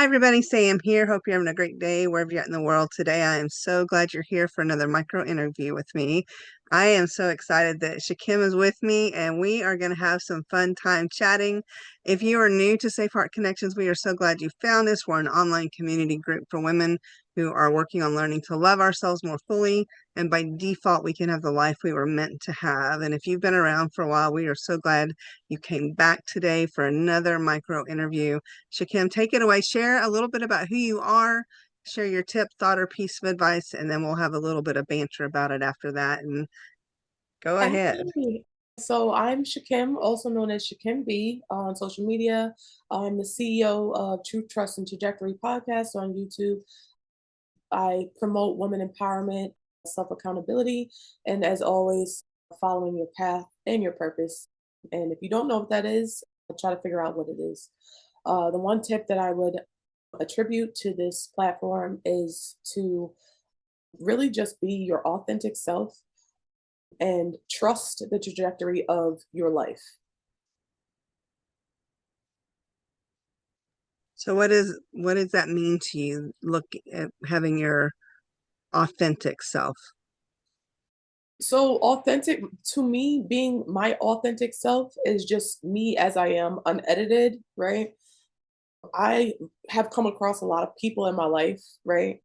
Hi, everybody. Sam here. Hope you're having a great day wherever you're at in the world today. I am so glad you're here for another micro interview with me. I am so excited that Shakim is with me and we are going to have some fun time chatting. If you are new to Safe Heart Connections, we are so glad you found us. We're an online community group for women who are working on learning to love ourselves more fully. And by default, we can have the life we were meant to have. And if you've been around for a while, we are so glad you came back today for another micro interview. Shakim, take it away. Share a little bit about who you are, share your tip, thought, or piece of advice, and then we'll have a little bit of banter about it after that. And go ahead. Absolutely. So I'm Shakim, also known as Shakim B on social media. I'm the CEO of Truth, Trust, and Trajectory podcast on YouTube. I promote women empowerment, self accountability, and as always, following your path and your purpose. And if you don't know what that is, try to figure out what it is. The one tip that I would attribute to this platform is to really just be your authentic self and trust the trajectory of your life. So what does that mean to you? Look at having your authentic self. So, authentic to me, being my authentic self is just me as I am, unedited, right? I have come across a lot of people in my life, right?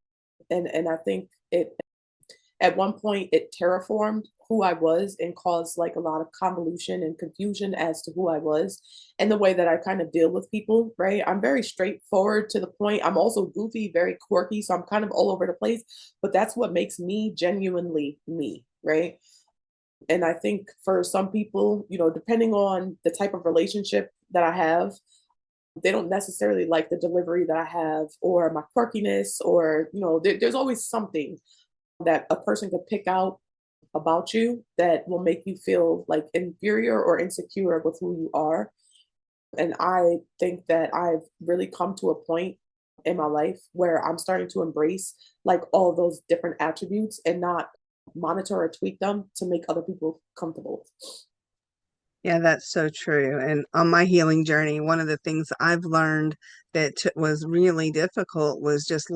And I think it at one point it terraformed who I was and caused like a lot of convolution and confusion as to who I was and the way that I kind of deal with people, right? I'm very straightforward to the point. I'm also goofy, very quirky, so I'm kind of all over the place, but that's what makes me genuinely me, right? And I think for some people, depending on the type of relationship that I have, they don't necessarily like the delivery that I have or my quirkiness, or, there's always something that a person could pick out about you that will make you feel like inferior or insecure with who you are. And I think that I've really come to a point in my life where I'm starting to embrace like all those different attributes and not monitor or tweak them to make other people comfortable. Yeah, that's so true. And on my healing journey, one of the things I've learned that was really difficult was just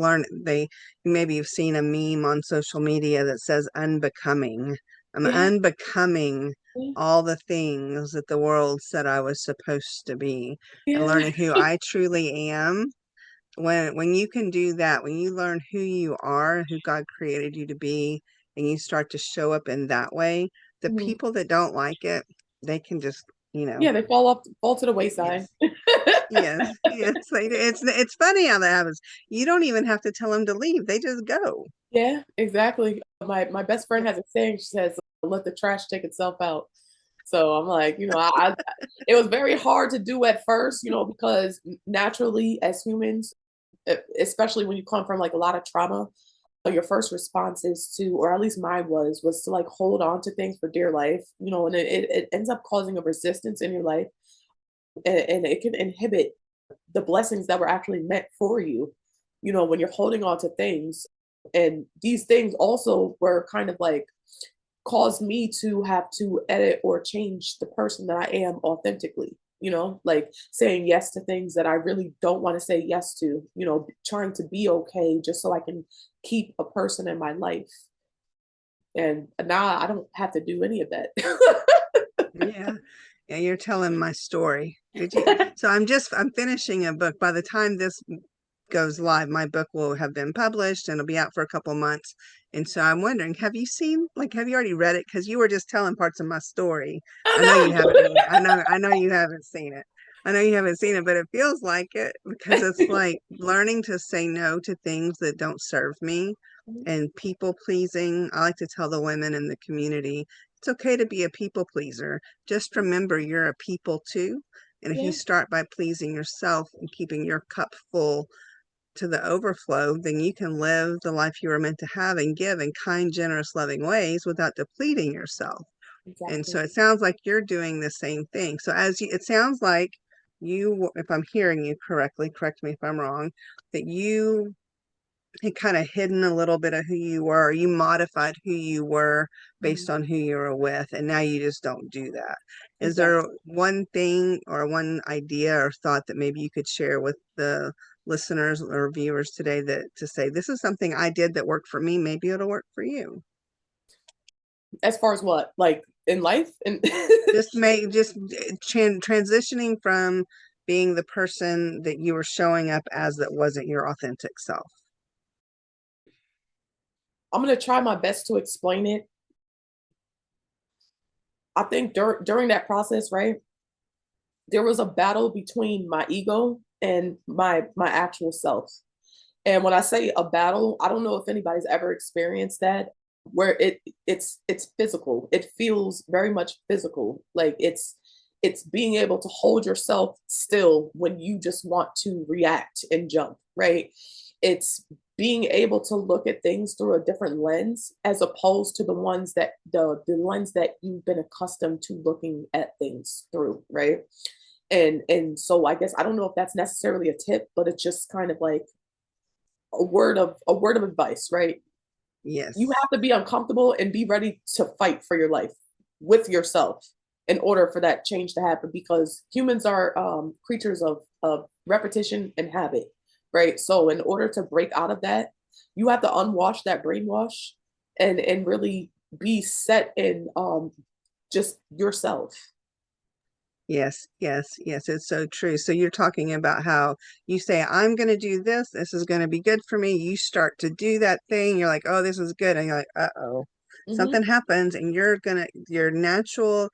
maybe you've seen a meme on social media that says unbecoming. I'm Yeah. unbecoming all the things that the world said I was supposed to be, and Yeah. learning who I truly am. When you can do that, when you learn who you are, who God created you to be, and you start to show up in that way, the Mhm. people that don't like it, they can just, Yeah, they fall to the wayside. yes, yes, yes. It's funny how that happens. You don't even have to tell them to leave; they just go. Yeah, exactly. My best friend has a saying. She says, "Let the trash take itself out." So I'm like, it was very hard to do at first, because naturally as humans, especially when you come from like a lot of trauma, your first response is to, or at least mine was to like hold on to things for dear life, and it ends up causing a resistance in your life, and it can inhibit the blessings that were actually meant for you, when you're holding on to things. And these things also were kind of like caused me to have to edit or change the person that I am authentically, like saying yes to things that I really don't want to say yes to, trying to be okay just so I can keep a person in my life. And now I don't have to do any of that. Yeah, yeah. You're telling my story. Did you? So I'm finishing a book. By the time this goes live, my book will have been published and it'll be out for a couple months. And so I'm wondering, have you already read it? Because you were just telling parts of my story. I know you haven't really, I know you haven't seen it. I know you haven't seen it, but it feels like it because it's like learning to say no to things that don't serve me and people pleasing. I like to tell the women in the community, it's okay to be a people pleaser. Just remember you're a people too. And if you Yeah, start by pleasing yourself and keeping your cup full to the overflow, then you can live the life you were meant to have and give in kind, generous, loving ways without depleting yourself. And so exactly. it sounds like you're doing the same thing. So it sounds like if I'm hearing you correctly, correct me if I'm wrong, that you had kind of hidden a little bit of who you were, or you modified who you were based Mhm. on who you were with, and now you just don't do that. Is there Exactly. one thing or one idea or thought that maybe you could share with the listeners or viewers today that to say this is something I did that worked for me, maybe it'll work for you. As far as what, like in life? And Transitioning from being the person that you were showing up as that wasn't your authentic self. I'm gonna try my best to explain it. I think during that process, right, there was a battle between my ego and my actual self. And when I say a battle, I don't know if anybody's ever experienced that, where it's physical. It feels very much physical. Like it's being able to hold yourself still when you just want to react and jump, right? It's being able to look at things through a different lens as opposed to the lens that you've been accustomed to looking at things through, right? And so I guess I don't know if that's necessarily a tip, but it's just kind of like a word of advice, right? You Yes. have to be uncomfortable and be ready to fight for your life with yourself in order for that change to happen, because humans are creatures of repetition and habit, right? So in order to break out of that, you have to unwash that brainwash and really be set in just yourself. Yes, yes, yes, it's so true. So you're talking about how you say, I'm going to do this. This is going to be good for me. You start to do that thing. You're like, oh, this is good. And you're like, uh-oh, Hmm. something happens and your natural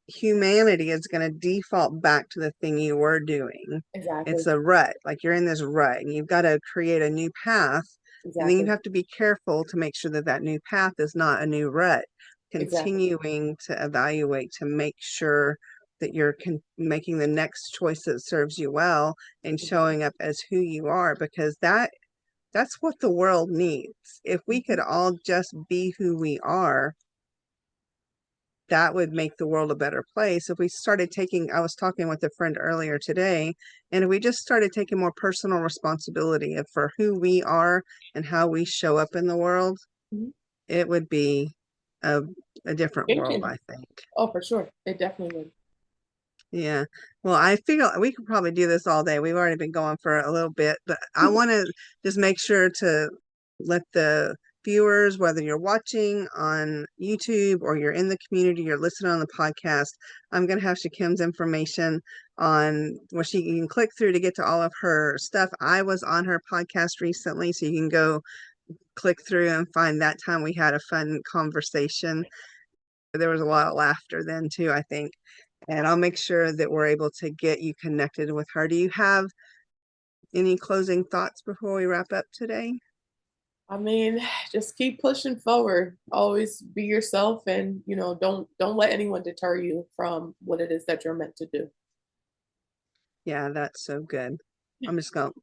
humanity is going to default back to the thing you were doing. It's Exactly. a rut, like you're in this rut and you've got to create a new path. And then you Exactly. have to be careful to make sure that that new path is not a new rut, Exactly. continuing to evaluate to make sure that you're making the next choice that serves you well and showing up as who you are, because that's what the world needs. If we could Hmm. all just be who we are, that would make the world a better place. If we started taking, I was talking with a friend earlier today, and if we just started taking more personal responsibility for who we are and how we show up in the world, Hmm. it would be a, a different world, Thinking. I think. Oh, for sure. It definitely would. Yeah. Well, I feel we could probably do this all day. We've already been going for a little bit, but I want to just make sure to let the viewers, whether you're watching on YouTube or you're in the community, you're listening on the podcast, I'm going to have Shakim's information on where you can click through to get to all of her stuff. I was on her podcast recently, so you can go click through and find that time we had a fun conversation. There was a lot of laughter then too, I think. And I'll make sure that we're able to get you connected with her. Do you have any closing thoughts before we wrap up today? I mean, just keep pushing forward. Always be yourself, and don't let anyone deter you from what it is that you're meant to do. Yeah, that's so good. I'm just going,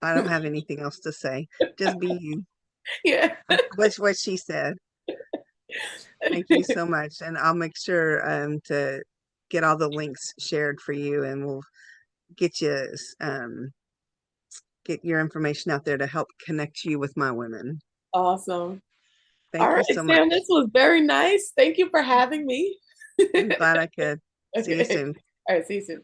I don't have anything else to say. Just be you. Yeah. What's what she said. Thank you so much. And I'll make sure to get all the links shared for you and we'll get you get your information out there to help connect you with my women. Awesome. All Thank you right, so Sam, much. this was very nice. Thank you for having me. I'm glad I could. See you Okay. soon. All right, see you soon.